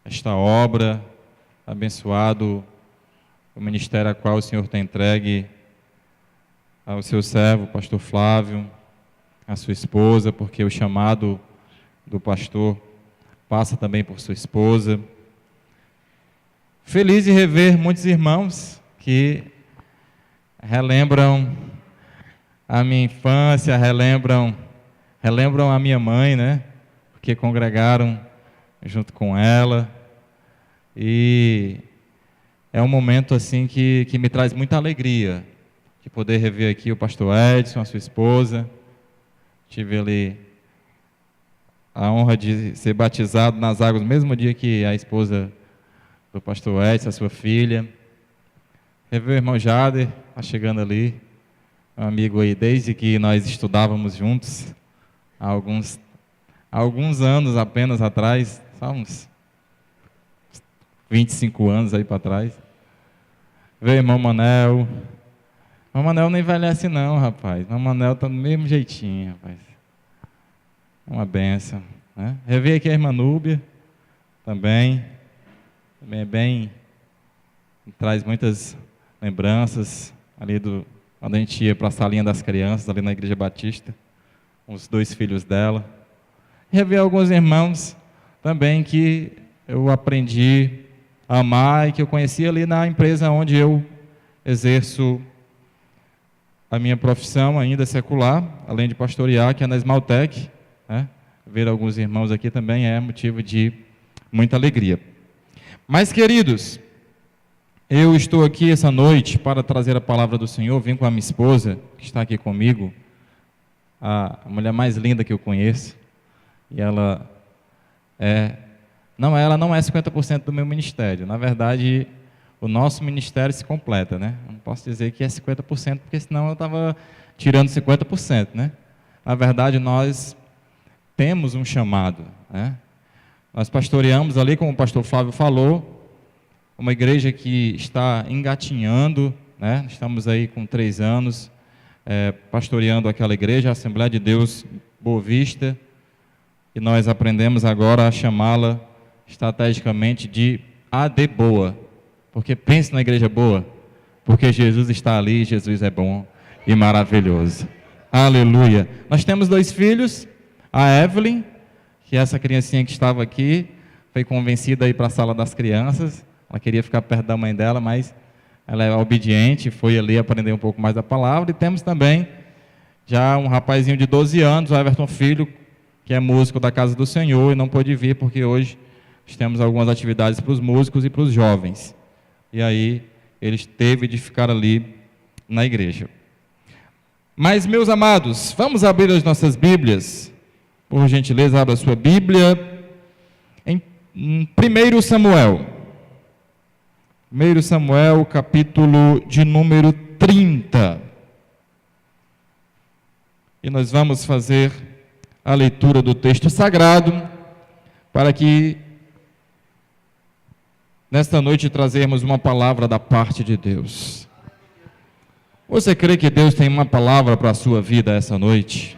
esta obra, abençoado o ministério a qual o Senhor tem entregue ao seu servo, pastor Flávio, a sua esposa, porque o chamado do pastor passa também por sua esposa. Feliz de rever muitos irmãos que relembram a minha infância, relembram a minha mãe, né? Porque congregaram junto com ela. E é um momento assim que me traz muita alegria, de poder rever aqui o pastor Edson, a sua esposa. Tive ali a honra de ser batizado nas águas no mesmo dia que a esposa do pastor Edson, a sua filha. Rever o irmão Jader, está chegando ali, um amigo aí desde que nós estudávamos juntos, há alguns anos apenas atrás, só uns 25 anos aí para trás. Ver o irmão Manel. O irmão Manel não envelhece não, rapaz. O irmão Manel está do mesmo jeitinho, rapaz. Uma benção, né? Rever aqui a irmã Núbia, também é bem, traz muitas lembranças ali quando a gente ia para a salinha das crianças, ali na Igreja Batista, os 2 filhos dela. Rever alguns irmãos também que eu aprendi a amar e que eu conheci ali na empresa onde eu exerço a minha profissão ainda secular, além de pastorear, que é na Esmaltec, né? Ver alguns irmãos aqui também é motivo de muita alegria. Mas, queridos, eu estou aqui essa noite para trazer a palavra do Senhor. Vim com a minha esposa, que está aqui comigo, a mulher mais linda que eu conheço, e ela não é 50% do meu ministério. Na verdade, o nosso ministério se completa, né? Não posso dizer que é 50%, porque senão eu estava tirando 50%, né? Na verdade, nós temos um chamado, né? Nós pastoreamos ali, como o pastor Flávio falou, uma igreja que está engatinhando, né? Estamos aí com 3 anos pastoreando aquela igreja, a Assembleia de Deus Boa Vista, e nós aprendemos agora a chamá-la estrategicamente de AD Boa, porque pense na igreja boa, porque Jesus está ali e Jesus é bom e maravilhoso. Aleluia. Nós temos 2 filhos, a Evelyn, que é essa criancinha que estava aqui, foi convencida a ir para a sala das crianças, ela queria ficar perto da mãe dela, mas ela é obediente, foi ali aprender um pouco mais da palavra. E temos também já um rapazinho de 12 anos, o Everton Filho, que é músico da Casa do Senhor e não pôde vir porque hoje temos algumas atividades para os músicos e para os jovens. E aí ele teve de ficar ali na igreja. Mas, meus amados, vamos abrir as nossas Bíblias. Por gentileza, abra a sua Bíblia em 1 Samuel. 1 Samuel, capítulo de número 30. E nós vamos fazer a leitura do texto sagrado, para que nesta noite trazermos uma palavra da parte de Deus. Você crê que Deus tem uma palavra para a sua vida essa noite?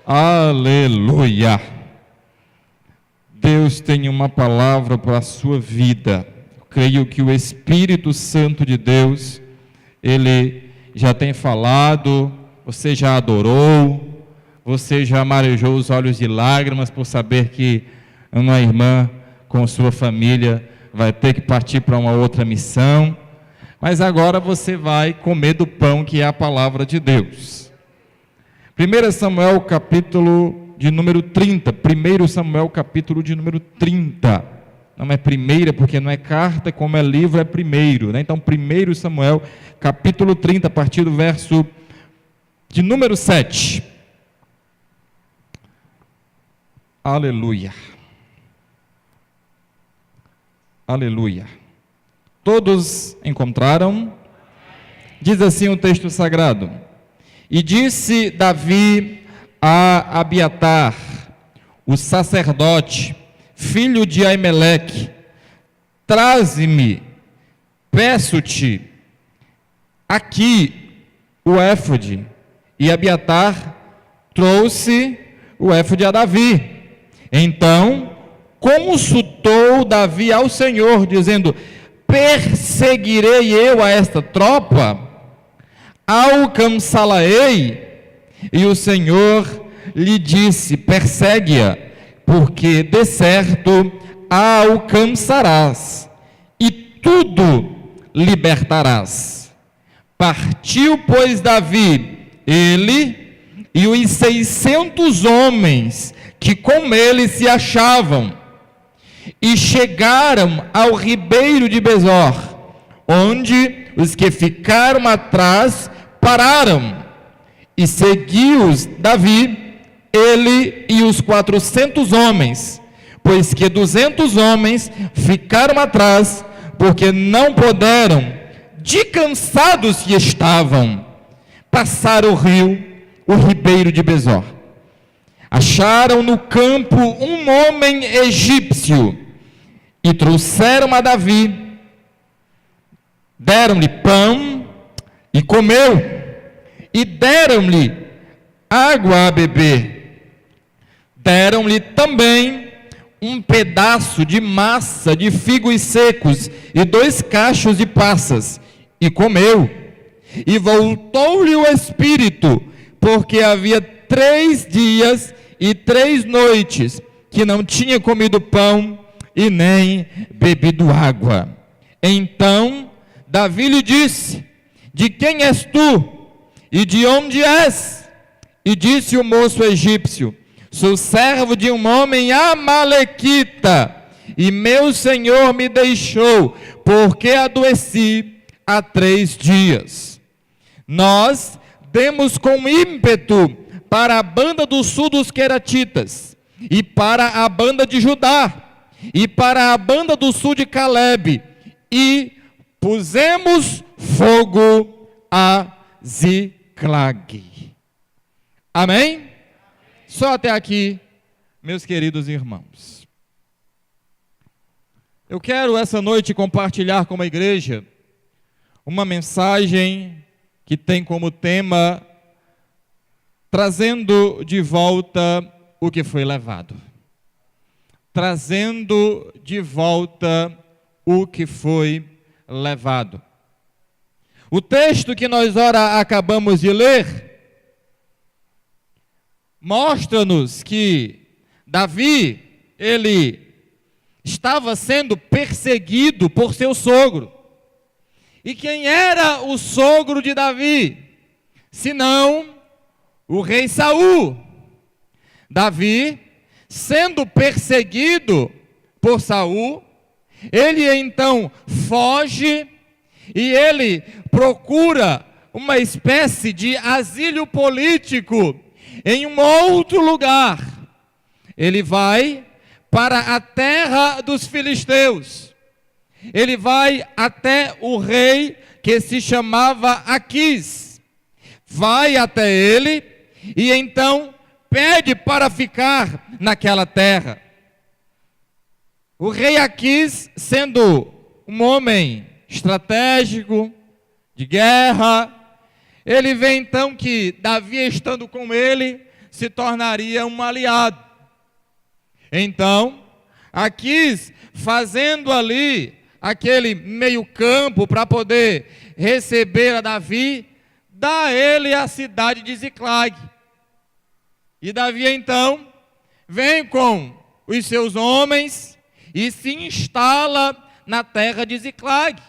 Aleluia! Deus tem uma palavra para a sua vida. Eu creio que o Espírito Santo de Deus, Ele já tem falado, você já adorou, você já marejou os olhos de lágrimas por saber que uma irmã com sua família vai ter que partir para uma outra missão, mas agora você vai comer do pão que é a palavra de Deus. 1 Samuel capítulo de número 30, 1 Samuel capítulo de número 30, não é primeira porque não é carta, como é livro é primeiro, né? Então 1 Samuel capítulo 30, a partir do verso de número 7. Aleluia. Aleluia. Todos encontraram? Diz assim o texto sagrado: E disse Davi a Abiatar, o sacerdote, filho de Aimeleque: Traze-me, peço-te, aqui o éfode. E Abiatar trouxe o éfode a Davi. Então consultou Davi ao Senhor, dizendo: perseguirei eu a esta tropa? Alcançá-la-ei? E o Senhor lhe disse: persegue-a, porque de certo a alcançarás, e tudo libertarás. Partiu, pois, Davi, ele e os 600 homens que com ele se achavam, e chegaram ao ribeiro de Besor, onde os que ficaram atrás pararam, e seguiu-os Davi, ele e os 400 homens, pois que 200 homens ficaram atrás, porque não puderam, de cansados que estavam, passar o rio, o ribeiro de Besor. Acharam no campo um homem egípcio, e trouxeram a Davi, deram-lhe pão, e comeu, e deram-lhe água a beber. Deram-lhe também um pedaço de massa de figos secos, e 2 cachos de passas, e comeu. E voltou-lhe o espírito, porque havia 3 dias e 3 noites que não tinha comido pão e nem bebido água. Então Davi lhe disse: de quem és tu? E de onde és? E disse o moço egípcio: sou servo de um homem amalequita, e meu senhor me deixou, porque adoeci há 3 dias. Nós demos com ímpeto para a banda do sul dos Queratitas, e para a banda de Judá, e para a banda do sul de Calebe, e pusemos fogo a Ziclag. Amém? Só até aqui, meus queridos irmãos. Eu quero essa noite compartilhar com a igreja uma mensagem que tem como tema: trazendo de volta o que foi levado. Trazendo de volta o que foi levado. O texto que nós ora acabamos de ler mostra-nos que Davi, ele estava sendo perseguido por seu sogro. E quem era o sogro de Davi? Senão o rei Saul. Davi, sendo perseguido por Saul, ele então foge e ele procura uma espécie de asilo político em um outro lugar. Ele vai para a terra dos filisteus. Ele vai até o rei que se chamava Aquis. Vai até ele e então pede para ficar naquela terra. O rei Aquis, sendo um homem estratégico, de guerra, ele vê então que Davi, estando com ele, se tornaria um aliado. Então, Aquis, fazendo ali aquele meio campo para poder receber a Davi, dá a ele a cidade de Ziclag. E Davi então vem com os seus homens e se instala na terra de Ziclag.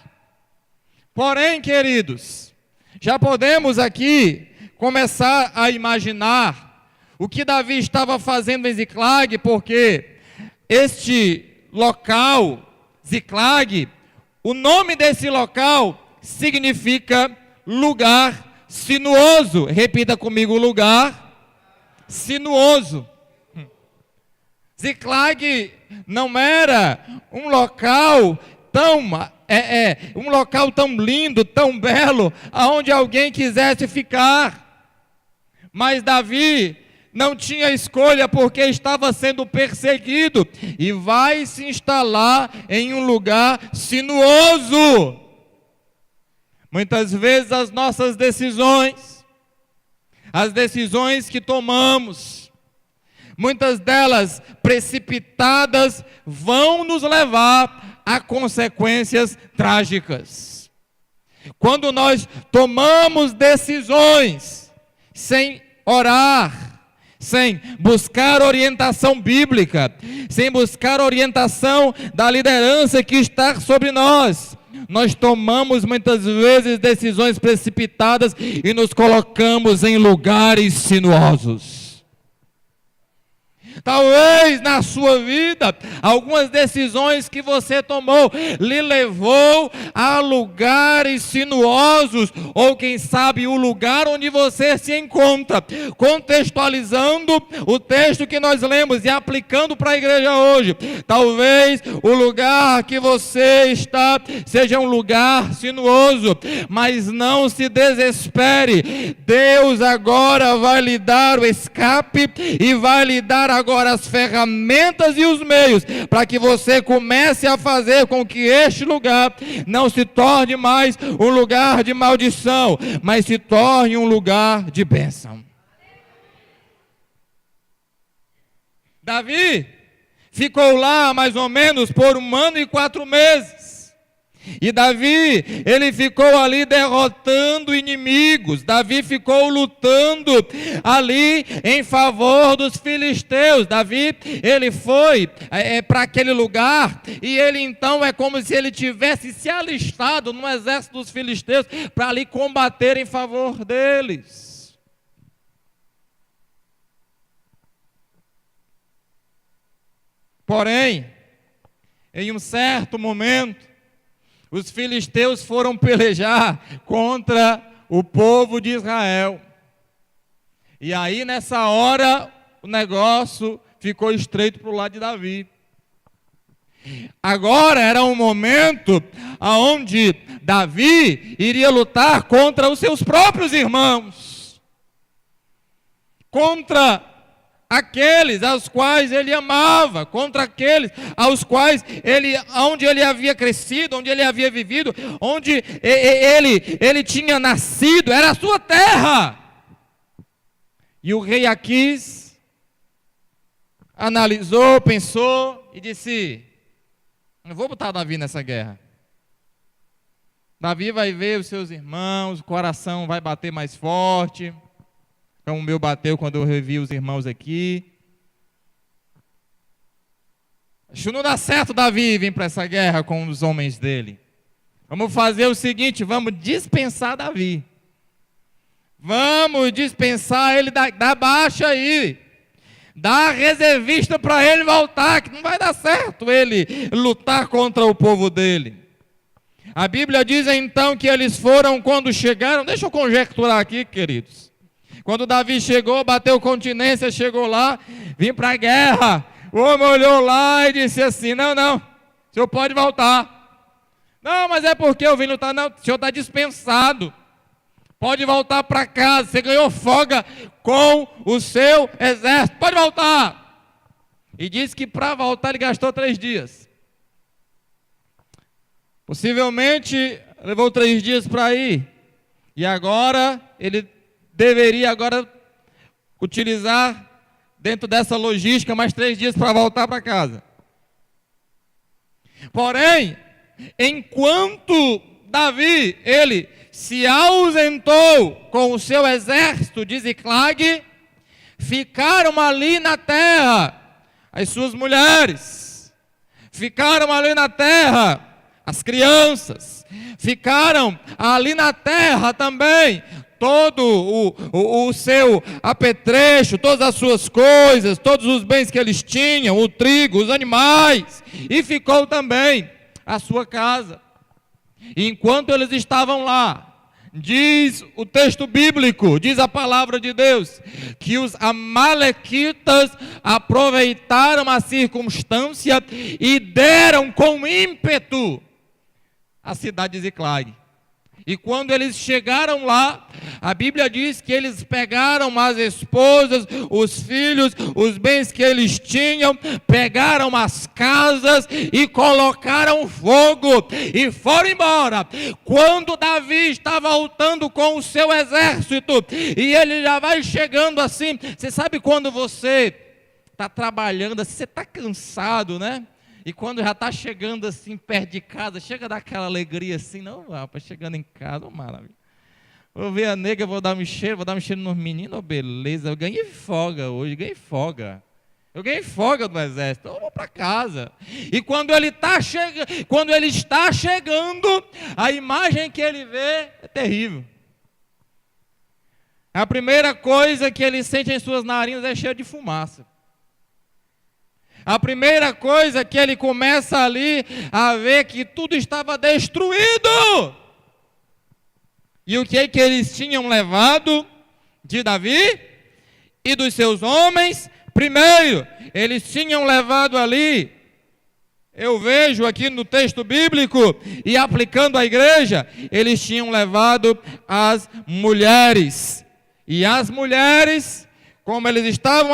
Porém, queridos, já podemos aqui começar a imaginar o que Davi estava fazendo em Ziclag, porque este local, Ziclag, o nome desse local significa lugar sinuoso. Repita comigo: lugar sinuoso. Ziclag não era um local tão lindo, tão belo, aonde alguém quisesse ficar. Mas Davi não tinha escolha, porque estava sendo perseguido e vai se instalar em um lugar sinuoso. Muitas vezes as nossas decisões, as decisões que tomamos, muitas delas precipitadas, vão nos levar a consequências trágicas. Quando nós tomamos decisões sem orar, sem buscar orientação bíblica, sem buscar orientação da liderança que está sobre nós, nós tomamos muitas vezes decisões precipitadas e nos colocamos em lugares sinuosos. Talvez na sua vida, algumas decisões que você tomou lhe levou a lugares sinuosos, ou quem sabe o lugar onde você se encontra. Contextualizando o texto que nós lemos e aplicando para a igreja hoje, talvez o lugar que você está seja um lugar sinuoso, mas não se desespere. Deus agora vai lhe dar o escape e vai lhe dar agora as ferramentas e os meios para que você comece a fazer com que este lugar não se torne mais um lugar de maldição, mas se torne um lugar de bênção. Davi ficou lá mais ou menos por 1 ano e 4 meses. E Davi, ele ficou ali derrotando inimigos. Davi ficou lutando ali em favor dos filisteus. Davi, ele foi para aquele lugar e ele então é como se ele tivesse se alistado no exército dos filisteus para ali combater em favor deles. Porém, em um certo momento, os filisteus foram pelejar contra o povo de Israel. E aí, nessa hora, o negócio ficou estreito para o lado de Davi. Agora era um momento onde Davi iria lutar contra os seus próprios irmãos, contra aqueles aos quais ele amava, contra aqueles aos quais onde ele havia crescido, onde ele havia vivido, onde ele tinha nascido, era a sua terra. E o rei Aquis analisou, pensou e disse: não vou botar Davi nessa guerra. Davi vai ver os seus irmãos, o coração vai bater mais forte, como o meu bateu quando eu revi os irmãos aqui. Acho que não dá certo Davi vir para essa guerra com os homens dele. Vamos fazer o seguinte, vamos dispensar Davi. Vamos dispensar ele da baixa aí. Dá reservista para ele voltar, que não vai dar certo ele lutar contra o povo dele. A Bíblia diz então que eles foram quando chegaram, deixa eu conjecturar aqui, queridos. Quando Davi chegou, bateu continência, chegou lá, vim para a guerra. O homem olhou lá e disse assim: não, o senhor pode voltar. Não, mas é porque eu vim lutar. Não, o senhor está dispensado. Pode voltar para casa, você ganhou folga com o seu exército, pode voltar. E disse que para voltar ele gastou 3 dias. Possivelmente levou 3 dias para ir. E agora ele deveria utilizar, dentro dessa logística, mais 3 dias para voltar para casa. Porém, enquanto Davi, ele se ausentou com o seu exército de Ziclag, ficaram ali na terra as suas mulheres, ficaram ali na terra as crianças, ficaram ali na terra também todo o seu apetrecho, todas as suas coisas, todos os bens que eles tinham, o trigo, os animais, e ficou também a sua casa. E enquanto eles estavam lá, diz o texto bíblico, diz a palavra de Deus, que os amalequitas aproveitaram a circunstância e deram com ímpeto a cidade de Ziclag. E quando eles chegaram lá, a Bíblia diz que eles pegaram as esposas, os filhos, os bens que eles tinham, pegaram as casas e colocaram fogo e foram embora. Quando Davi está voltando com o seu exército e ele já vai chegando assim, você sabe quando você está trabalhando assim, você está cansado, né? E quando já está chegando assim perto de casa, chega daquela alegria assim, não, rapaz, chegando em casa, maravilha. Vou ver a nega, vou dar um cheiro nos meninos, beleza, eu ganhei folga hoje, ganhei folga. Eu ganhei folga do exército, eu vou para casa. E quando ele está chegando, a imagem que ele vê é terrível. A primeira coisa que ele sente em suas narinas é cheiro de fumaça. A primeira coisa que ele começa ali a ver que tudo estava destruído. E o que é que eles tinham levado de Davi e dos seus homens? Primeiro, eles tinham levado ali, eu vejo aqui no texto bíblico, e aplicando à igreja, eles tinham levado as mulheres. E as mulheres, como eles estavam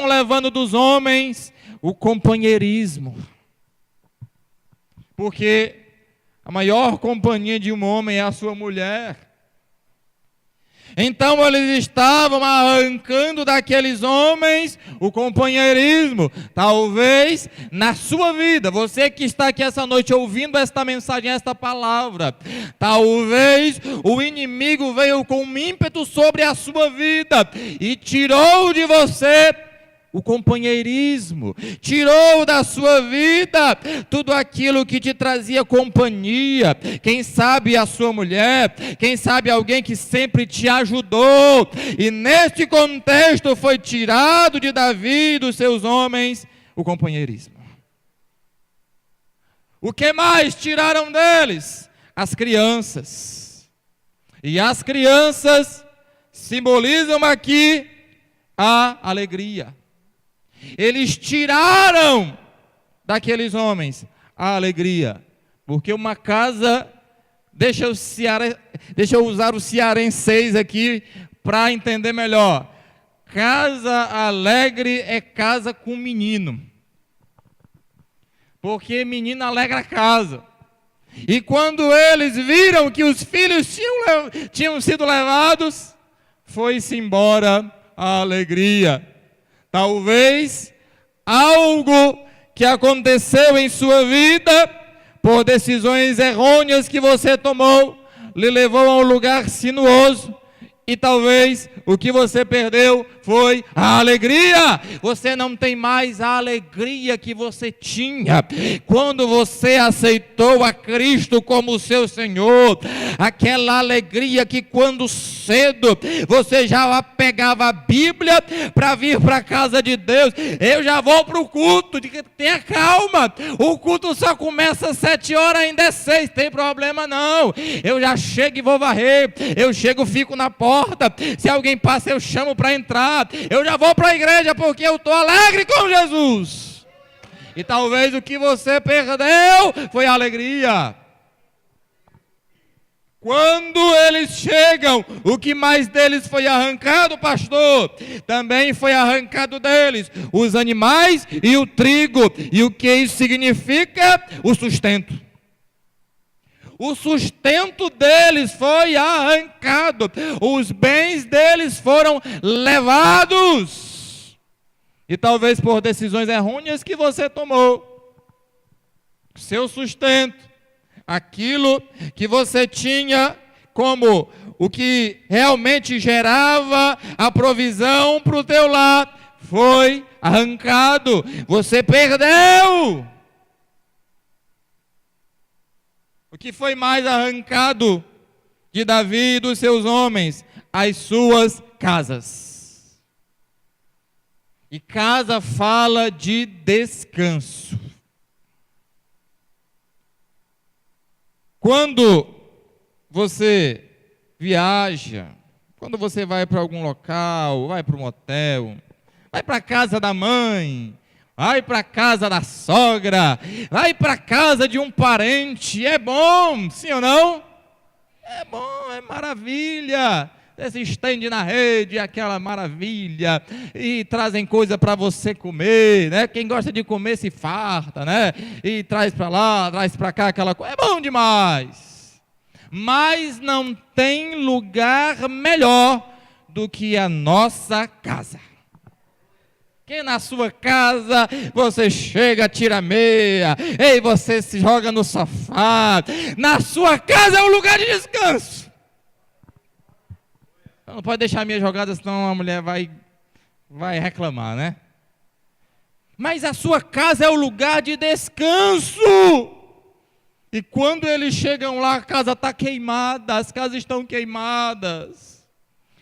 levando dos homens o companheirismo. Porque a maior companhia de um homem é a sua mulher. Então eles estavam arrancando daqueles homens o companheirismo. Talvez na sua vida, você que está aqui essa noite ouvindo esta mensagem, esta palavra, talvez o inimigo veio com um ímpeto sobre a sua vida e tirou de você o companheirismo, tirou da sua vida tudo aquilo que te trazia companhia, quem sabe a sua mulher, quem sabe alguém que sempre te ajudou, e neste contexto foi tirado de Davi e dos seus homens o companheirismo. O que mais tiraram deles? As crianças. E as crianças simbolizam aqui a alegria. Eles tiraram daqueles homens a alegria, porque uma casa, deixa eu usar o cearenseis aqui para entender melhor. Casa alegre é casa com menino, porque menino alegra a casa. E quando eles viram que os filhos tinham sido levados, foi-se embora a alegria. Talvez algo que aconteceu em sua vida, por decisões errôneas que você tomou, lhe levou a um lugar sinuoso, e talvez o que você perdeu foi a alegria. Você não tem mais a alegria que você tinha quando você aceitou a Cristo como seu Senhor. Aquela alegria que quando cedo você já pegava a Bíblia para vir para a casa de Deus. Eu já vou para o culto, tenha calma, o culto só começa às 7 horas, ainda é 6, tem problema não. Eu já chego e vou varrer, eu chego, fico na porta, se alguém passa eu chamo para entrar, eu já vou para a igreja porque eu estou alegre com Jesus. E talvez o que você perdeu foi a alegria. Quando eles chegam, o que mais deles foi arrancado, pastor? Também foi arrancado deles os animais e o trigo. E o que isso significa? O sustento. O sustento deles foi arrancado, os bens deles foram levados, e talvez por decisões errôneas que você tomou, seu sustento, aquilo que você tinha como o que realmente gerava a provisão para o teu lar, foi arrancado, você perdeu. O que foi mais arrancado de Davi e dos seus homens? As suas casas. E casa fala de descanso. Quando você viaja, quando você vai para algum local, vai para um hotel, vai para a casa da mãe, vai para a casa da sogra, vai para a casa de um parente, é bom, sim ou não? É bom, é maravilha. Você se estende na rede, aquela maravilha, e trazem coisa para você comer, né? Quem gosta de comer se farta, né? E traz para lá, traz para cá, aquela coisa, é bom demais. Mas não tem lugar melhor do que a nossa casa. Que na sua casa você chega, tira a meia, ei, você se joga no sofá. Na sua casa é um lugar de descanso. Não pode deixar a minha jogada, senão a mulher vai reclamar, né? Mas a sua casa é o lugar de descanso. E quando eles chegam lá, a casa está queimada, as casas estão queimadas.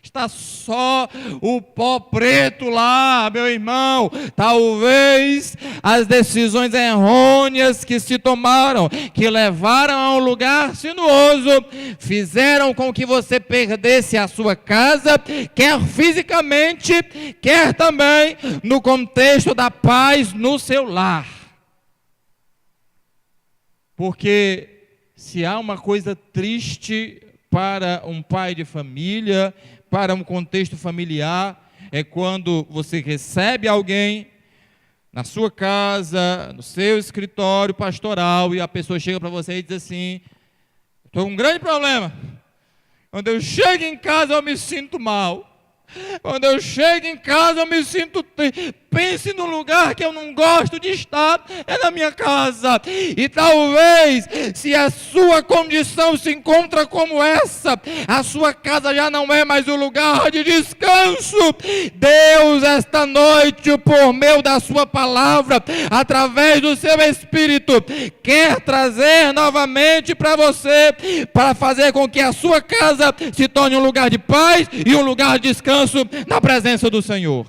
Está só o pó preto lá, meu irmão. Talvez as decisões errôneas que se tomaram, que levaram a um lugar sinuoso, fizeram com que você perdesse a sua casa, quer fisicamente, quer também no contexto da paz no seu lar. Porque se há uma coisa triste para um pai de família, para um contexto familiar, é quando você recebe alguém na sua casa, no seu escritório pastoral, e a pessoa chega para você e diz assim: estou com um grande problema. Quando eu chego em casa eu me sinto mal. Quando eu chego em casa eu me sinto triste. Pense no lugar que eu não gosto de estar, é na minha casa. E talvez, se a sua condição se encontra como essa, a sua casa já não é mais o lugar de descanso. Deus, esta noite, por meio da sua palavra, através do seu Espírito, quer trazer novamente para você, para fazer com que a sua casa se torne um lugar de paz e um lugar de descanso na presença do Senhor.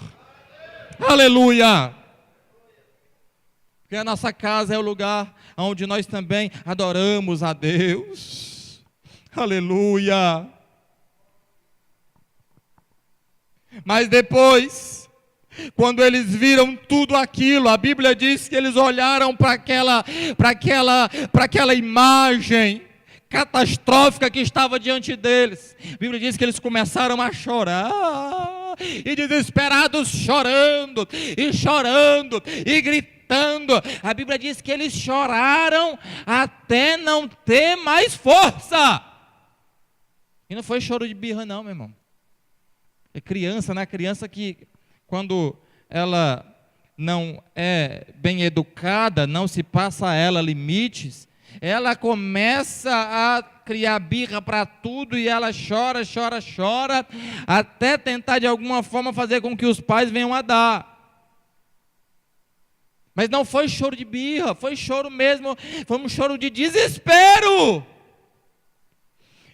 Aleluia! Porque a nossa casa é o lugar onde nós também adoramos a Deus. Aleluia! Mas depois, quando eles viram tudo aquilo, a Bíblia diz que eles olharam para aquela imagem catastrófica que estava diante deles. A Bíblia diz que eles começaram a chorar. E desesperados chorando, e gritando. A Bíblia diz que eles choraram até não ter mais força. E não foi choro de birra não, meu irmão. É criança, né? Criança que quando ela não é bem educada, não se passa a ela limites, ela começa a criar birra para tudo e ela chora, até tentar de alguma forma fazer com que os pais venham a dar. Mas não foi choro de birra, foi choro mesmo, foi um choro de desespero.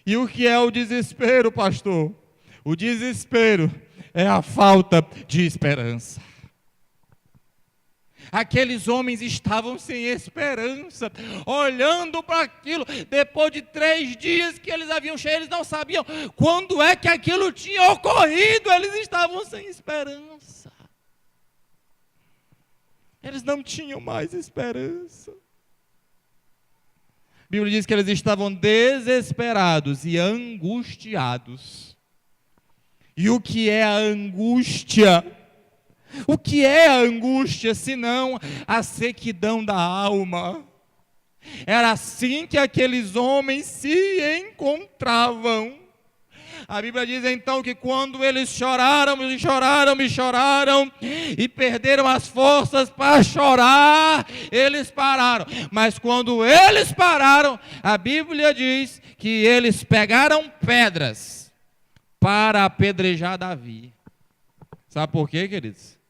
E o que é o desespero, pastor? O desespero é a falta de esperança. Aqueles homens estavam sem esperança, olhando para aquilo, depois de 3 dias que eles haviam chegado, eles não sabiam quando é que aquilo tinha ocorrido, eles estavam sem esperança. Eles não tinham mais esperança. A Bíblia diz que eles estavam desesperados e angustiados. E o que é a angústia? O que é a angústia, senão a sequidão da alma? Era assim que aqueles homens se encontravam. A Bíblia diz então que quando eles choraram e perderam as forças para chorar, eles pararam. Mas quando eles pararam, a Bíblia diz que eles pegaram pedras para apedrejar Davi. Sabe por quê, queridos?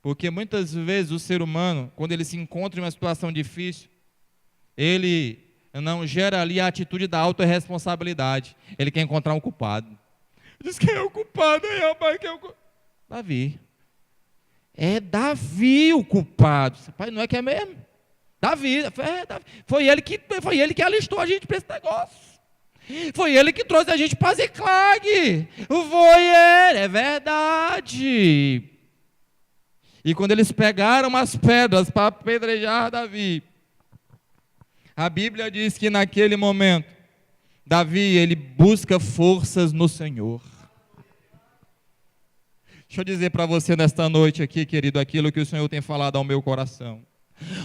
Porque muitas vezes o ser humano, quando ele se encontra em uma situação difícil, ele não gera ali a atitude da autorresponsabilidade. Ele quer encontrar um culpado. Diz: quem é o culpado? Rapaz, quem é o culpado? Davi. É Davi o culpado. Pai, não é que é mesmo? Davi. Foi ele que alistou a gente para esse negócio. Foi ele que trouxe a gente para Ziclag. Foi ele, é verdade. E quando eles pegaram as pedras para apedrejar Davi, a Bíblia diz que naquele momento, Davi, ele busca forças no Senhor. Deixa eu dizer para você nesta noite aqui, querido, aquilo que o Senhor tem falado ao meu coração.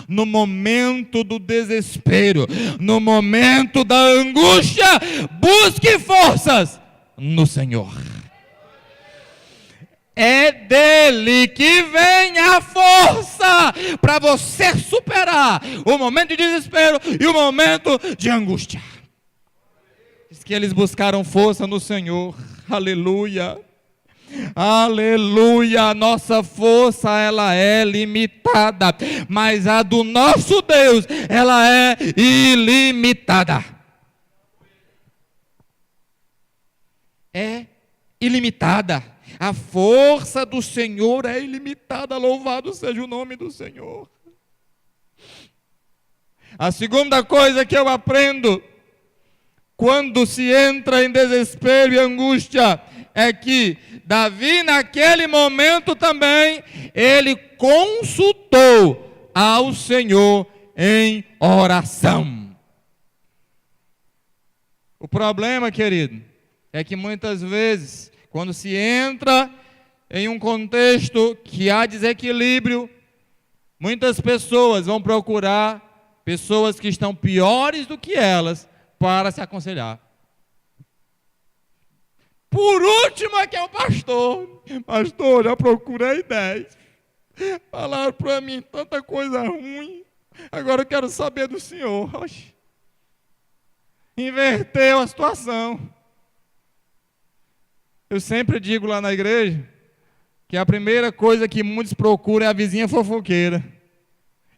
No momento do desespero, no momento da angústia, busque forças no Senhor. É dele que vem a força para você superar o momento de desespero e o momento de angústia. Diz que eles buscaram força no Senhor. Aleluia. Aleluia. A nossa força, ela é limitada, mas a do nosso Deus, ela é ilimitada. É ilimitada. A força do Senhor é ilimitada, louvado seja o nome do Senhor. A segunda coisa que eu aprendo, quando se entra em desespero e angústia, é que Davi, naquele momento também, ele consultou ao Senhor em oração. O problema, querido, é que muitas vezes, quando se entra em um contexto que há desequilíbrio, muitas pessoas vão procurar pessoas que estão piores do que elas para se aconselhar. Por último é que é o pastor. Pastor, já procurei 10. Falaram para mim tanta coisa ruim. Agora eu quero saber do senhor. Oxe. Inverteu a situação. Eu sempre digo lá na igreja que a primeira coisa que muitos procuram é a vizinha fofoqueira.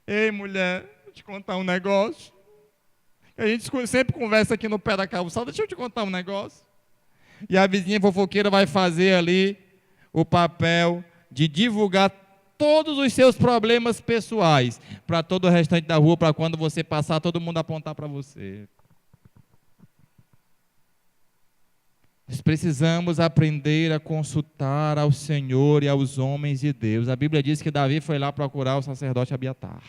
Ei, mulher, vou te contar um negócio. A gente sempre conversa aqui no pé da calçada, deixa eu te contar um negócio. E a vizinha fofoqueira vai fazer ali o papel de divulgar todos os seus problemas pessoais para todo o restante da rua, para quando você passar, todo mundo apontar para você. Nós precisamos aprender a consultar ao Senhor e aos homens de Deus. A Bíblia diz que Davi foi lá procurar o sacerdote Abiatar.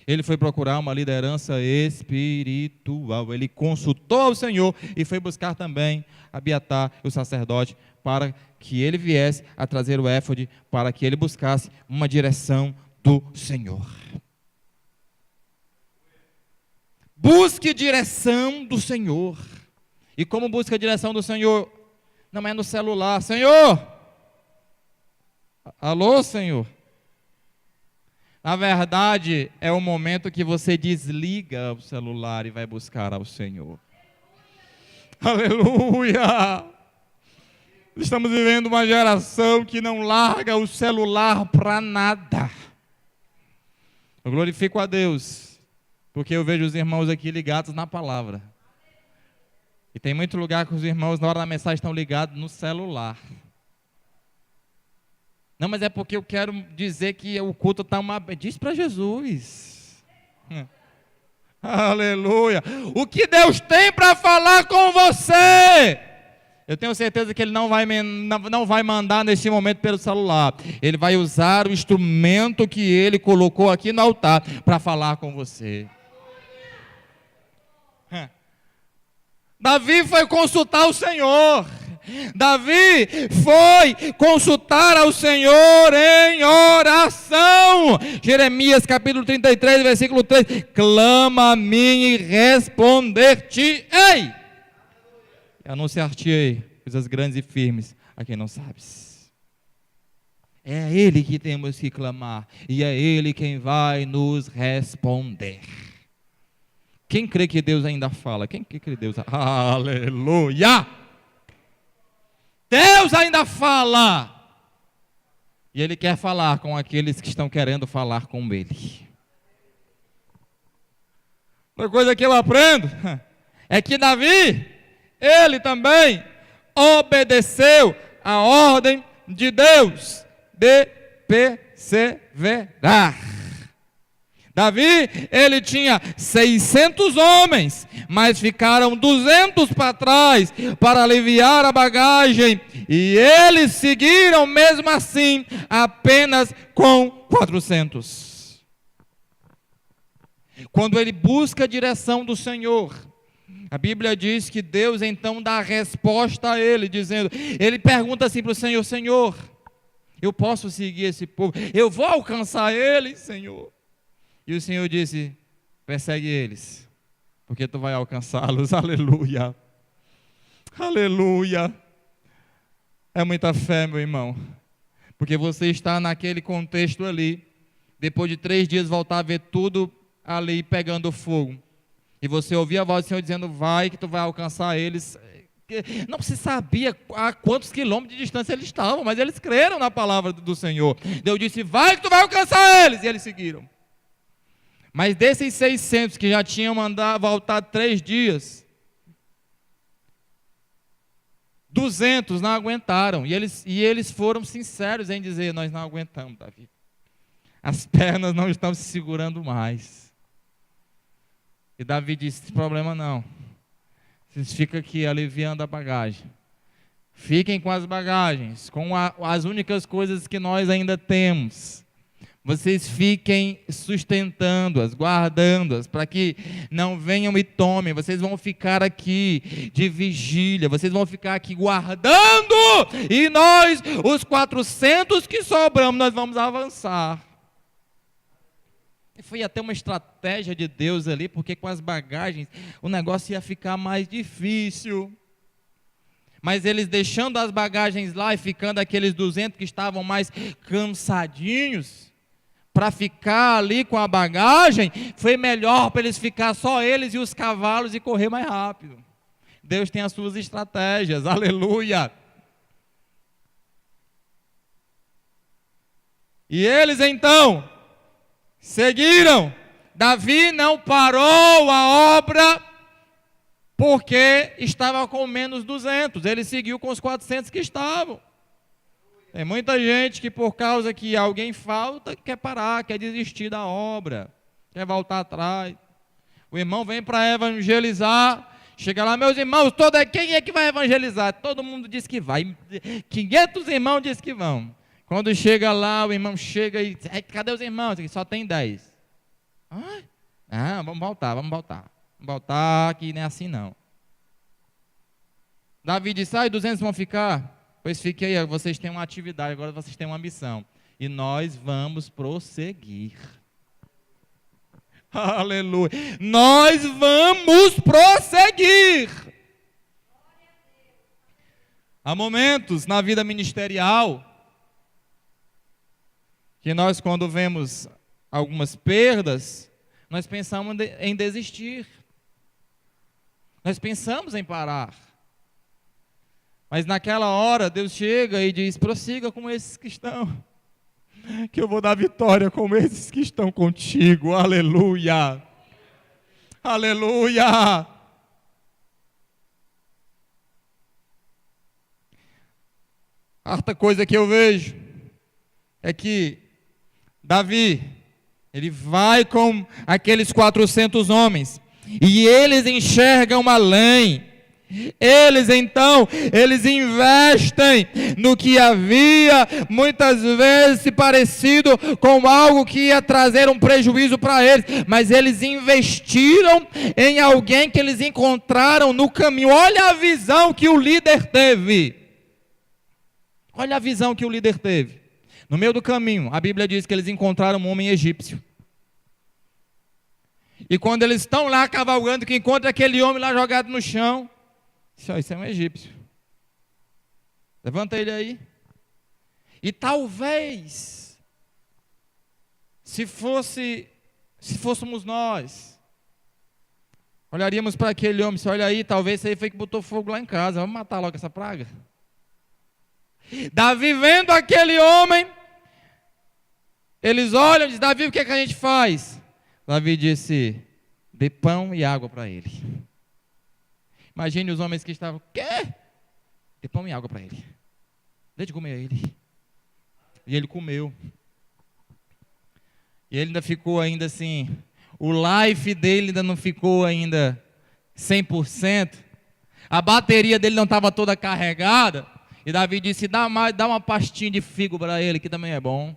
Ele foi procurar uma liderança espiritual. Ele consultou ao Senhor e foi buscar também Abiatar, o sacerdote, para que ele viesse a trazer o éfode, para que ele buscasse uma direção do Senhor. Busque direção do Senhor. E como busca a direção do Senhor? Não é no celular. Senhor! Alô, Senhor? Na verdade, é o momento que você desliga o celular e vai buscar ao Senhor. Aleluia! Estamos vivendo uma geração que não larga o celular para nada. Eu glorifico a Deus, porque eu vejo os irmãos aqui ligados na palavra. E tem muito lugar que os irmãos, na hora da mensagem, estão ligados no celular. Não, mas é porque eu quero dizer que o culto está uma... Diz para Jesus. Aleluia. O que Deus tem para falar com você? Eu tenho certeza que Ele não vai mandar nesse momento pelo celular. Ele vai usar o instrumento que Ele colocou aqui no altar para falar com você. Davi foi consultar o Senhor. Davi foi consultar ao Senhor em oração. Jeremias capítulo 33, versículo 3. Clama a mim e responder-te-ei. E anunciar-te-ei coisas grandes e firmes a quem não sabes. É a Ele que temos que clamar. E é Ele quem vai nos responder. Quem crê que Deus ainda fala? Quem crê que Deus... Aleluia! Deus ainda fala. E Ele quer falar com aqueles que estão querendo falar com Ele. Outra coisa que eu aprendo é que Davi, ele também obedeceu a ordem de Deus de perseverar. Davi, ele tinha 600 homens, mas ficaram 200 para trás para aliviar a bagagem, e eles seguiram mesmo assim apenas com 400. Quando ele busca a direção do Senhor, a Bíblia diz que Deus então dá a resposta a ele, dizendo, ele pergunta assim para o Senhor, Senhor, eu posso seguir esse povo? Eu vou alcançar eles, Senhor? E o Senhor disse, persegue eles, porque tu vai alcançá-los, aleluia, aleluia. É muita fé, meu irmão. Porque você está naquele contexto ali, depois de 3 dias voltar a ver tudo ali pegando fogo. E você ouvir a voz do Senhor dizendo, vai que tu vai alcançar eles. Não se sabia a quantos quilômetros de distância eles estavam, mas eles creram na palavra do Senhor. Deus disse, vai que tu vai alcançar eles. E eles seguiram. Mas desses 600 que já tinham voltado 3 dias, 200 não aguentaram. E eles foram sinceros em dizer, nós não aguentamos, Davi. As pernas não estão se segurando mais. E Davi disse, problema não. Vocês ficam aqui aliviando a bagagem. Fiquem com as bagagens, com as únicas coisas que nós ainda temos. Vocês fiquem sustentando-as, guardando-as, para que não venham e tomem. Vocês vão ficar aqui de vigília, vocês vão ficar aqui guardando, e nós, os 400 que sobramos, nós vamos avançar. E foi até uma estratégia de Deus ali, porque com as bagagens o negócio ia ficar mais difícil. Mas eles deixando as bagagens lá e ficando aqueles 200 que estavam mais cansadinhos, para ficar ali com a bagagem, foi melhor para eles ficar só eles e os cavalos e correr mais rápido. Deus tem as suas estratégias, aleluia. E eles então seguiram. Davi não parou a obra porque estava com menos 200, ele seguiu com os 400 que estavam. Tem muita gente que por causa que alguém falta, quer parar, quer desistir da obra, quer voltar atrás. O irmão vem para evangelizar, chega lá, meus irmãos, quem é que vai evangelizar? Todo mundo diz que vai, 500 irmãos diz que vão. Quando chega lá, o irmão chega e diz, cadê os irmãos? Só tem 10. Vamos voltar. Vamos voltar, que não é assim não. Davi disse, 200 vão ficar? Pois fique aí, vocês têm uma atividade, agora vocês têm uma missão. E nós vamos prosseguir. Aleluia. Nós vamos prosseguir. Há momentos na vida ministerial que nós, quando vemos algumas perdas, nós pensamos em desistir. Nós pensamos em parar. Mas naquela hora, Deus chega e diz, prossiga com esses que estão, que eu vou dar vitória com esses que estão contigo, aleluia, aleluia. A outra coisa que eu vejo é que Davi, ele vai com aqueles 400 homens, e eles enxergam além. Eles investem no que havia muitas vezes se parecido com algo que ia trazer um prejuízo para eles, mas eles investiram em alguém que eles encontraram no caminho. Olha a visão que o líder teve. Olha a visão que o líder teve. No meio do caminho, a Bíblia diz que eles encontraram um homem egípcio. E quando eles estão lá cavalgando, que encontra aquele homem lá jogado no chão, isso é um egípcio. Levanta ele aí. E talvez, se fôssemos nós, olharíamos para aquele homem, olha aí, talvez esse aí foi que botou fogo lá em casa, vamos matar logo essa praga. Davi vendo aquele homem, eles olham e dizem, Davi, o que é que a gente faz? Davi disse, dê pão e água para ele. Imagine os homens que estavam, quê? Dê pão e água para ele. Dê de comer a ele. E ele comeu. E ele ainda ficou ainda assim, o life dele ainda não ficou ainda 100%. A bateria dele não estava toda carregada. E Davi disse, dá uma pastinha de figo para ele, que também é bom.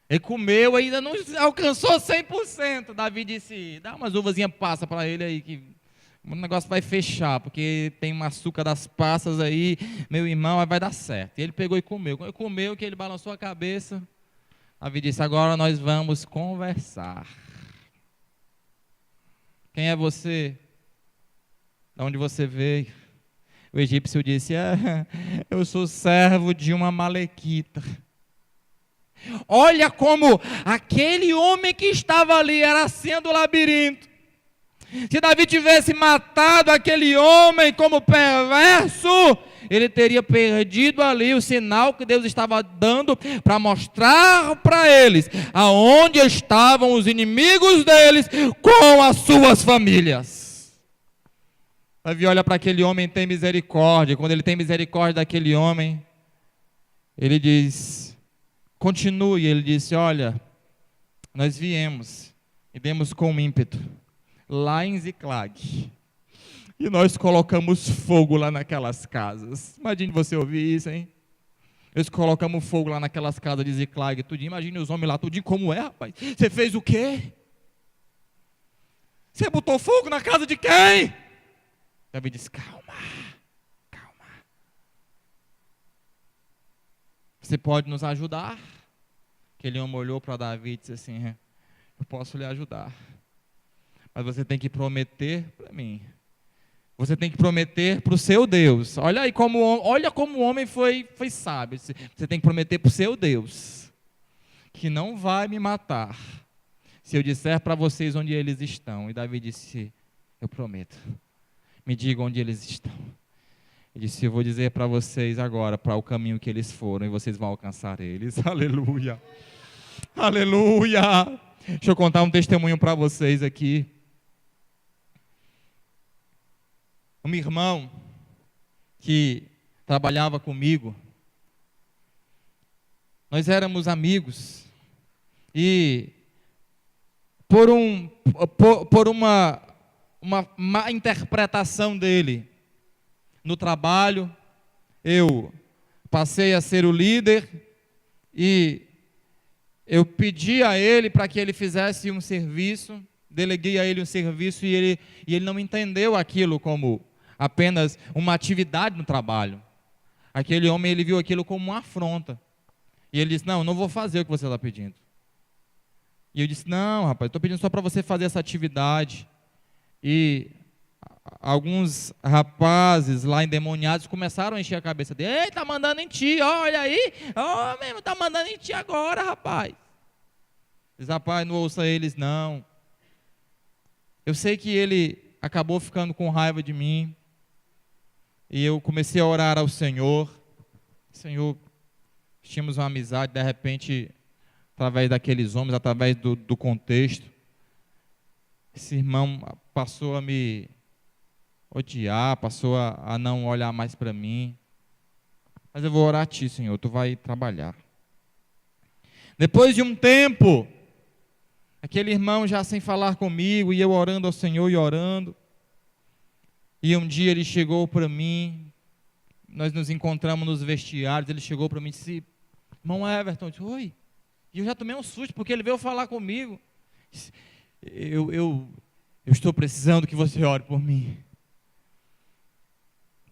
Ele comeu, ainda não alcançou 100%. Davi disse, dá umas uvazinhas passa para ele aí, que o negócio vai fechar, porque tem um açúcar das passas aí, meu irmão, vai dar certo. E ele pegou e comeu. Quando ele comeu, que ele balançou a cabeça, Davi disse, agora nós vamos conversar. Quem é você? De onde você veio? O egípcio disse: eu sou servo de uma malequita. Olha como aquele homem que estava ali era a senha do labirinto. Se Davi tivesse matado aquele homem como perverso, ele teria perdido ali o sinal que Deus estava dando para mostrar para eles aonde estavam os inimigos deles com as suas famílias. Davi olha para aquele homem e tem misericórdia. Quando ele tem misericórdia daquele homem, ele diz: continue. Ele disse: olha, nós viemos e demos com ímpeto lá em Ziclag, e nós colocamos fogo lá naquelas casas. Imagine você ouvir isso, hein? Nós colocamos fogo lá naquelas casas de Ziclag, tudinho. Imagine os homens lá, tudinho. Como é, rapaz? Você fez o quê? Você botou fogo na casa de quem? Davi disse: calma, calma. Você pode nos ajudar? Aquele homem olhou para Davi e disse assim: eu posso lhe ajudar, mas você tem que prometer para mim. Você tem que prometer para o seu Deus. Olha como o homem foi sábio. Você tem que prometer para o seu Deus que não vai me matar se eu disser para vocês onde eles estão. E Davi disse: eu prometo. Me diga onde eles estão. Ele disse: eu vou dizer para vocês agora para o caminho que eles foram e vocês vão alcançar eles. Aleluia. Aleluia. Deixa eu contar um testemunho para vocês aqui. Um irmão que trabalhava comigo, nós éramos amigos, e por uma má interpretação dele no trabalho, eu passei a ser o líder, e eu pedi a ele para que ele fizesse um serviço, deleguei a ele um serviço, e ele não entendeu aquilo como apenas uma atividade no trabalho. Aquele homem, ele viu aquilo como uma afronta. E ele disse: não vou fazer o que você está pedindo. E eu disse: não, rapaz, estou pedindo só para você fazer essa atividade. E alguns rapazes lá endemoniados começaram a encher a cabeça dele: ei, está mandando em ti, olha aí, mesmo, está mandando em ti agora, rapaz. Diz: rapaz, não ouça eles não. Eu sei que ele acabou ficando com raiva de mim, e eu comecei a orar ao Senhor. Senhor, tínhamos uma amizade, de repente, através daqueles homens, através do contexto, esse irmão passou a me odiar, passou a não olhar mais para mim. Mas eu vou orar a ti, Senhor, tu vai trabalhar. Depois de um tempo, aquele irmão já sem falar comigo, e eu orando ao Senhor e orando, e um dia ele chegou para mim, nós nos encontramos nos vestiários, ele chegou para mim e disse: irmão Everton, eu disse: oi. E eu já tomei um susto, porque ele veio falar comigo. Eu estou precisando que você ore por mim.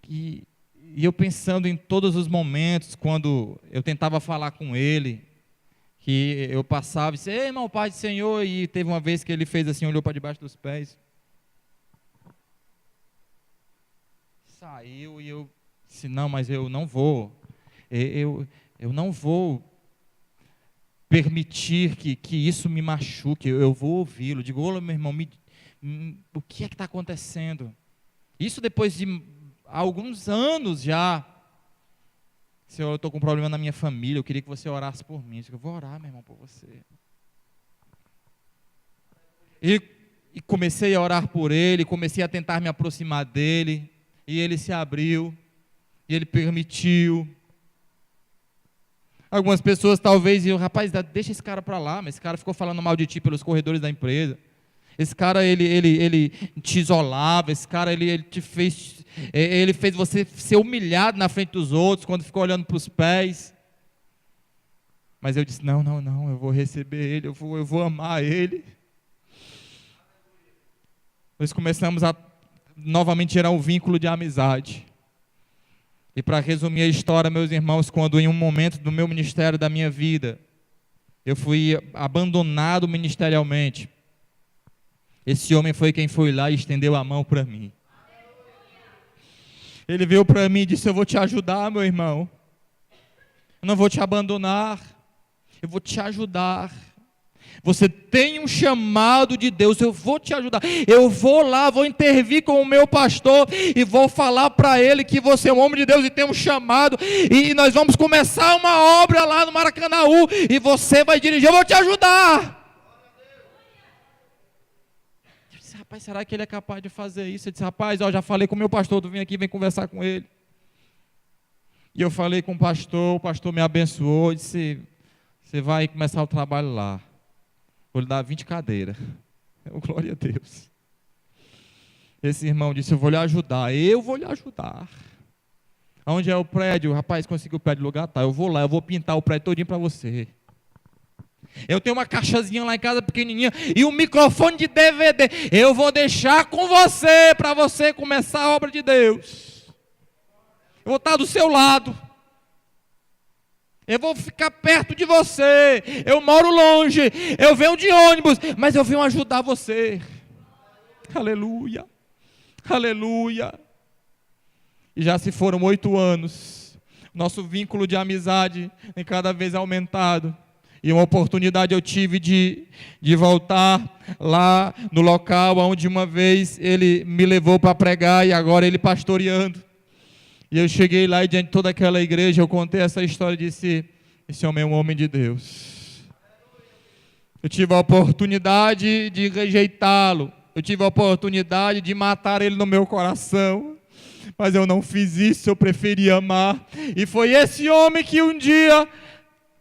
E eu pensando em todos os momentos, quando eu tentava falar com ele, que eu passava e disse: ei, irmão, Pai do Senhor, e teve uma vez que ele fez assim, olhou para debaixo dos pés, saiu, e eu disse: não, mas eu não vou, eu não vou permitir que isso me machuque, eu vou ouvi-lo. Digo: ô, meu irmão, o que é que está acontecendo? Isso depois de alguns anos já. Senhor, eu estou com um problema na minha família, eu queria que você orasse por mim. Eu vou orar, meu irmão, por você. E comecei a orar por ele, comecei a tentar me aproximar dele, e ele se abriu, e ele permitiu. Algumas pessoas talvez diziam: rapaz, deixa esse cara para lá, mas esse cara ficou falando mal de ti pelos corredores da empresa. Esse cara, ele te isolava, esse cara, ele fez você ser humilhado na frente dos outros, quando ficou olhando para os pés. Mas eu disse: não, eu vou receber ele, eu vou amar ele. Nós começamos a novamente gerar um vínculo de amizade. E para resumir a história, meus irmãos, quando em um momento do meu ministério, da minha vida, eu fui abandonado ministerialmente, esse homem foi quem foi lá e estendeu a mão para mim. Ele veio para mim e disse: eu vou te ajudar, meu irmão. Eu não vou te abandonar. Eu vou te ajudar. Você tem um chamado de Deus, eu vou te ajudar. Eu vou lá, vou intervir com o meu pastor e vou falar para ele que você é um homem de Deus e tem um chamado. E nós vamos começar uma obra lá no Maracanaú e você vai dirigir, eu vou te ajudar. Eu disse: rapaz, será que ele é capaz de fazer isso? Eu disse: rapaz, já falei com o meu pastor, tu vem aqui, vem conversar com ele. E eu falei com o pastor me abençoou, disse: você vai começar o trabalho lá. Vou lhe dar 20 cadeiras. Glória a Deus. Esse irmão disse: eu vou lhe ajudar. Eu vou lhe ajudar. Onde é o prédio? Rapaz, conseguiu o prédio de lugar? Tá, eu vou lá, eu vou pintar o prédio todinho para você. Eu tenho uma caixazinha lá em casa pequenininha e um microfone de DVD. Eu vou deixar com você, para você começar a obra de Deus. Eu vou estar do seu lado. Eu vou ficar perto de você. Eu moro longe. Eu venho de ônibus, mas eu venho ajudar você. Aleluia. Aleluia. E já se foram 8 anos. Nosso vínculo de amizade tem cada vez aumentado. E uma oportunidade eu tive de voltar lá no local onde uma vez ele me levou para pregar e agora ele pastoreando. E eu cheguei lá e diante de toda aquela igreja eu contei essa história e disse: esse homem é um homem de Deus. Eu tive a oportunidade de rejeitá-lo. Eu tive a oportunidade de matar ele no meu coração. Mas eu não fiz isso, eu preferi amar. E foi esse homem que um dia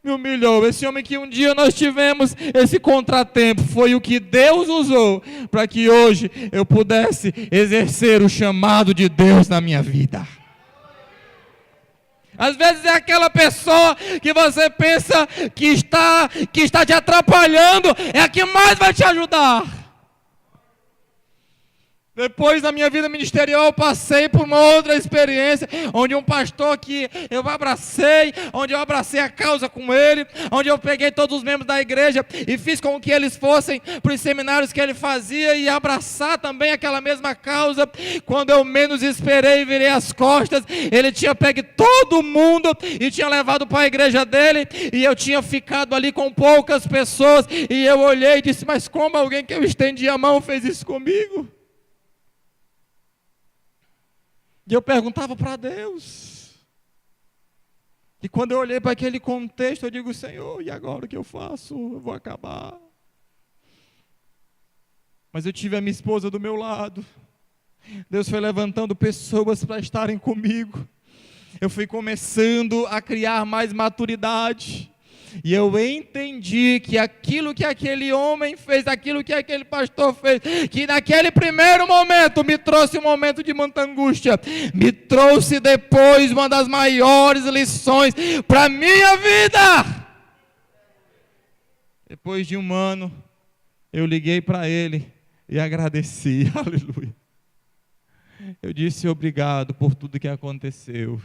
me humilhou. Esse homem que um dia nós tivemos esse contratempo. Foi o que Deus usou para que hoje eu pudesse exercer o chamado de Deus na minha vida. Às vezes é aquela pessoa que você pensa que está te atrapalhando, é a que mais vai te ajudar. Depois da minha vida ministerial, eu passei por uma outra experiência, onde um pastor que eu abracei, onde eu abracei a causa com ele, onde eu peguei todos os membros da igreja e fiz com que eles fossem para os seminários que ele fazia e abraçar também aquela mesma causa. Quando eu menos esperei, virei as costas, ele tinha pego todo mundo e tinha levado para a igreja dele, e eu tinha ficado ali com poucas pessoas, e eu olhei e disse: mas como alguém que eu estendi a mão fez isso comigo? E eu perguntava para Deus. E quando eu olhei para aquele contexto, eu digo: Senhor, e agora o que eu faço? Eu vou acabar. Mas eu tive a minha esposa do meu lado. Deus foi levantando pessoas para estarem comigo. Eu fui começando a criar mais maturidade. E eu entendi que aquilo que aquele homem fez, aquilo que aquele pastor fez, que naquele primeiro momento me trouxe um momento de muita angústia, me trouxe depois uma das maiores lições para a minha vida. Depois de 1 ano, eu liguei para ele e agradeci. Aleluia. Eu disse: obrigado por tudo que aconteceu.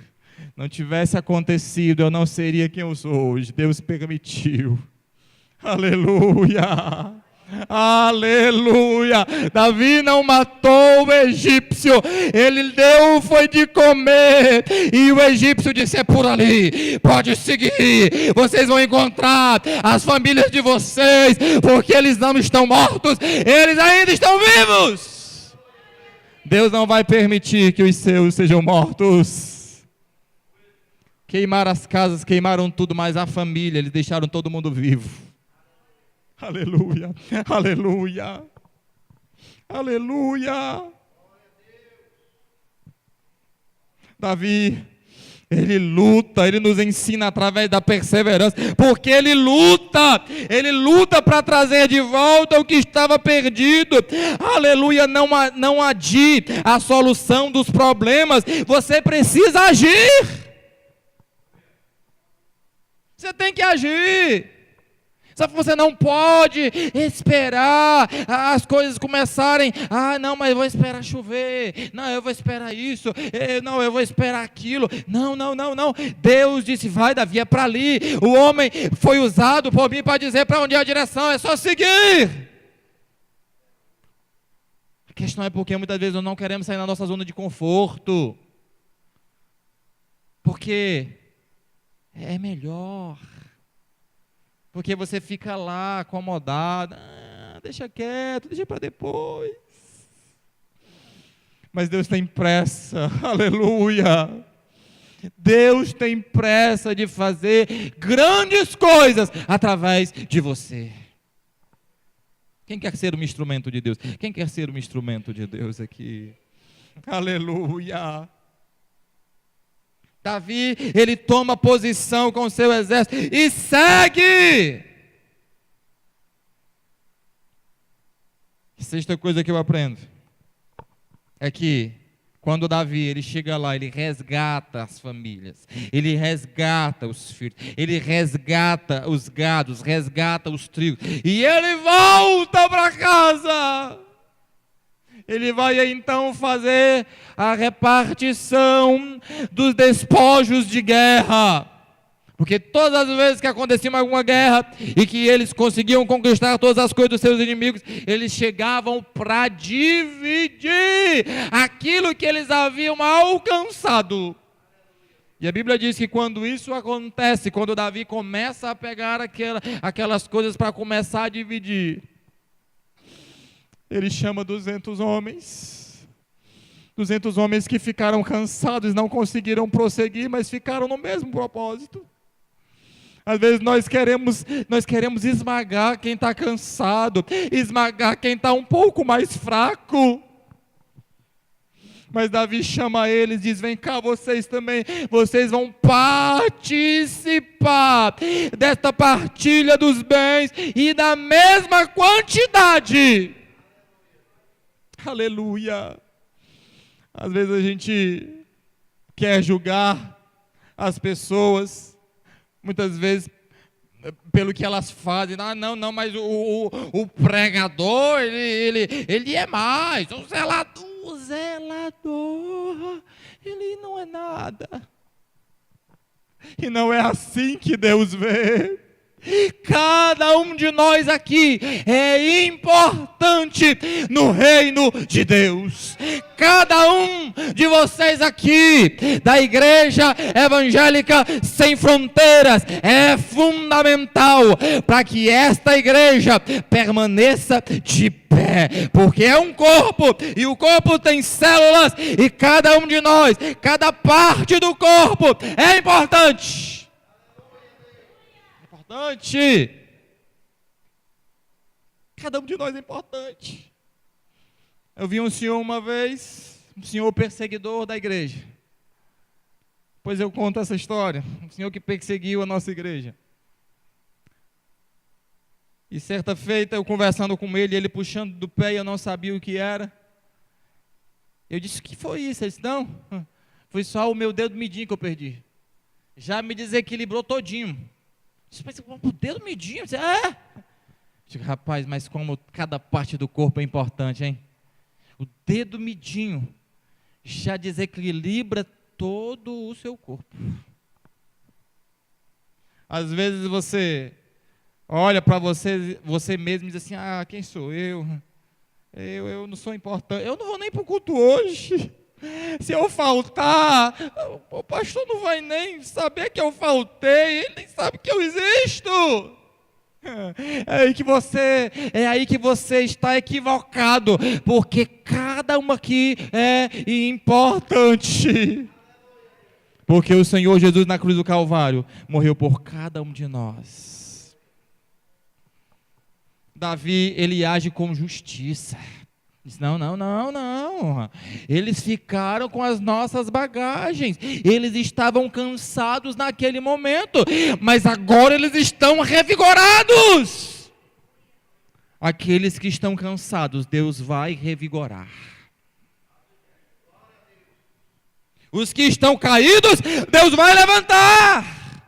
Não tivesse acontecido, eu não seria quem eu sou hoje. Deus permitiu. Aleluia. Aleluia. Davi não matou o egípcio, ele deu, foi de comer, e o egípcio disse: é por ali, pode seguir, vocês vão encontrar as famílias de vocês, porque eles não estão mortos, eles ainda estão vivos. Deus não vai permitir que os seus sejam mortos. Queimaram as casas, queimaram tudo, mas a família, eles deixaram todo mundo vivo. Aleluia, aleluia, aleluia. Davi, ele luta, ele nos ensina através da perseverança, porque ele luta para trazer de volta o que estava perdido. Aleluia, não adie a solução dos problemas, você precisa agir. Você tem que agir. Só que você não pode esperar as coisas começarem. Ah, não, mas eu vou esperar chover. Não, eu vou esperar isso. Não, eu vou esperar aquilo. Não. Deus disse: vai, Davi, é para ali. O homem foi usado por mim para dizer para onde é a direção. É só seguir. A questão é porque muitas vezes nós não queremos sair da nossa zona de conforto. Porque é melhor. Porque você fica lá acomodado, deixa quieto, deixa para depois. Mas Deus tem pressa, aleluia. Deus tem pressa de fazer grandes coisas através de você. Quem quer ser um instrumento de Deus? Quem quer ser um instrumento de Deus aqui? Aleluia. Davi, ele toma posição com o seu exército e segue. Sexta coisa que eu aprendo é que quando Davi, ele chega lá, ele resgata as famílias, ele resgata os filhos, ele resgata os gados, resgata os trigos, e ele volta para casa. Ele vai então fazer a repartição dos despojos de guerra. Porque todas as vezes que acontecia alguma guerra e que eles conseguiam conquistar todas as coisas dos seus inimigos, eles chegavam para dividir aquilo que eles haviam alcançado. E a Bíblia diz que quando isso acontece, quando Davi começa a pegar aquelas coisas para começar a dividir, ele chama 200 homens. 200 homens que ficaram cansados, não conseguiram prosseguir, mas ficaram no mesmo propósito. Às vezes nós queremos esmagar quem está cansado, esmagar quem está um pouco mais fraco. Mas Davi chama eles e diz: vem cá, vocês também, vocês vão participar desta partilha dos bens e da mesma quantidade. Aleluia. Às vezes a gente quer julgar as pessoas, muitas vezes pelo que elas fazem. Não, mas o pregador, ele é mais, o zelador, ele não é nada. E não é assim que Deus vê. Cada um de nós aqui é importante no reino de Deus. Cada um de vocês aqui da Igreja Evangélica Sem Fronteiras é fundamental para que esta igreja permaneça de pé, porque é um corpo e o corpo tem células e cada um de nós, cada parte do corpo é importante. Cada um de nós é importante. Eu vi um senhor uma vez, um senhor perseguidor da igreja. Pois eu conto essa história. Um senhor que perseguiu a nossa igreja. E certa feita, eu conversando com ele puxando do pé e eu não sabia o que era. Eu disse: o que foi isso? Ele disse: não, foi só o meu dedo midinho que eu perdi. Já me desequilibrou todinho. O dedo midinho? Você, Digo: rapaz, mas como cada parte do corpo é importante, hein? O dedo midinho já desequilibra todo o seu corpo. Às vezes você olha para você mesmo e diz assim: quem sou eu? Eu não sou importante, eu não vou nem para o culto hoje. Se eu faltar, o pastor não vai nem saber que eu faltei, ele nem sabe que eu existo. É aí que você está equivocado, porque cada uma aqui é importante. Porque o Senhor Jesus na cruz do Calvário morreu por cada um de nós. Davi, ele age com justiça. Diz: não. Eles ficaram com as nossas bagagens. Eles estavam cansados naquele momento, mas agora eles estão revigorados. Aqueles que estão cansados, Deus vai revigorar. Os que estão caídos, Deus vai levantar.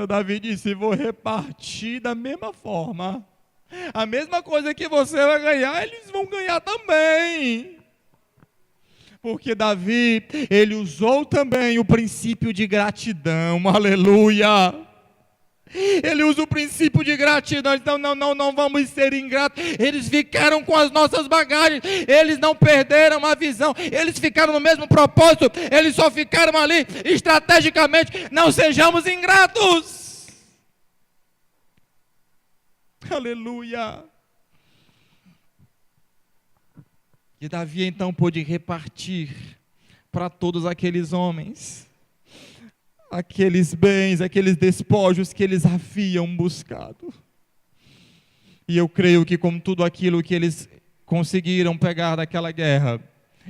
Davi disse: vou repartir da mesma forma. A mesma coisa que você vai ganhar, eles vão ganhar também. Porque Davi, ele usou também o princípio de gratidão. Aleluia. Ele usa o princípio de gratidão. Não vamos ser ingratos. Eles ficaram com as nossas bagagens, eles não perderam a visão, eles ficaram no mesmo propósito, eles só ficaram ali estrategicamente. Não sejamos ingratos. Aleluia. E Davi então pôde repartir para todos aqueles homens aqueles bens, aqueles despojos que eles haviam buscado. E eu creio que com tudo aquilo que eles conseguiram pegar daquela guerra,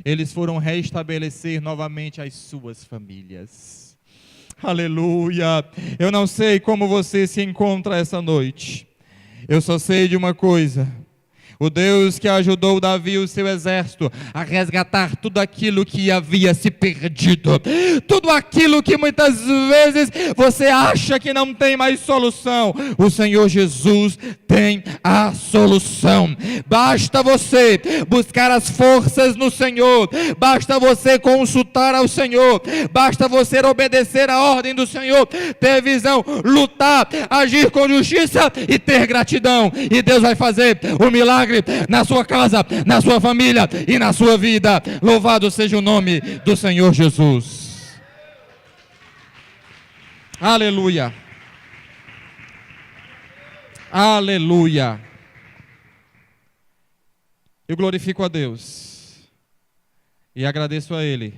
eles foram restabelecer novamente as suas famílias. Aleluia! Eu não sei como você se encontra essa noite. Eu só sei de uma coisa: o Deus que ajudou Davi e o seu exército a resgatar tudo aquilo que havia se perdido, tudo aquilo que muitas vezes você acha que não tem mais solução, o Senhor Jesus tem a solução. Basta você buscar as forças no Senhor, basta você consultar ao Senhor, basta você obedecer a ordem do Senhor, ter visão, lutar, agir com justiça e ter gratidão, e Deus vai fazer o milagre na sua casa, na sua família e na sua vida. Louvado seja o nome do Senhor Jesus. Aleluia. Aleluia. Eu glorifico a Deus e agradeço a Ele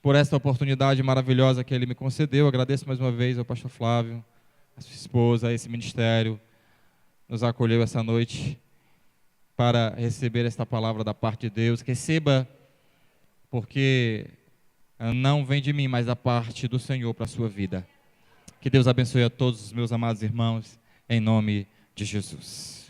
por esta oportunidade maravilhosa que Ele me concedeu. Agradeço mais uma vez ao pastor Flávio, a sua esposa, a esse ministério nos acolheu essa noite para receber esta palavra da parte de Deus. Receba, porque não vem de mim, mas da parte do Senhor para a sua vida. Que Deus abençoe a todos os meus amados irmãos, em nome de Jesus.